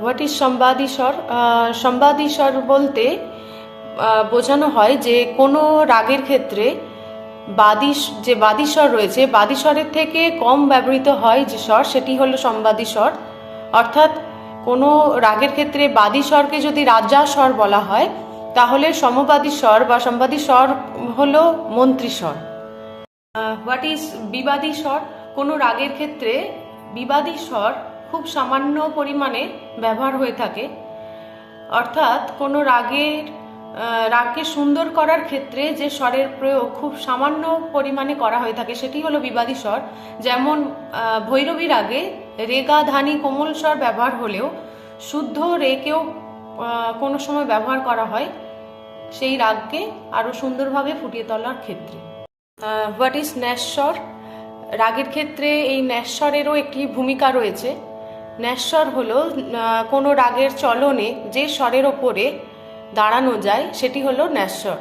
What is সম্বাদী স্বর? সম্বাদী স্বর বলতে বোঝানো হয় যে কোনো রাগের ক্ষেত্রে বাদী স্বর রয়েছে, বাদী স্বরের থেকে কম ব্যবহৃত হয় যে স্বর, সেটি হলো সম্বাদী স্বর। অর্থাৎ কোনো রাগের ক্ষেত্রে বাদী স্বরকে যদি রাজা স্বর বলা হয়, তাহলে সমবাদী স্বর বা সম্বাদী স্বর হলো মন্ত্রী স্বর। হোয়াট ইজ বিবাদী স্বর? কোনো রাগের ক্ষেত্রে বিবাদী স্বর খুব সামান্য পরিমাণে ব্যবহার হয়ে থাকে। অর্থাৎ কোনো রাগকে সুন্দর করার ক্ষেত্রে যে স্বরের প্রয়োগ খুব সামান্য পরিমাণে করা হয়ে থাকে, সেটি হলো বিবাদী স্বর। যেমন ভৈরবী রাগে রেগা ধানি কোমল স্বর ব্যবহার হলেও শুদ্ধ রেকেও কোনো সময় ব্যবহার করা হয় সেই রাগকে আরও সুন্দরভাবে ফুটিয়ে তোলার ক্ষেত্রে। হোয়াট ইজ ন্যাস্বর? রাগের ক্ষেত্রে এই ন্যাস্বরেরও একটি ভূমিকা রয়েছে। ন্যাস্বর হলো কোনো রাগের চলনে যে স্বরের ওপরে দাঁড়ানো যায়, সেটি হলো ন্যাস্বর।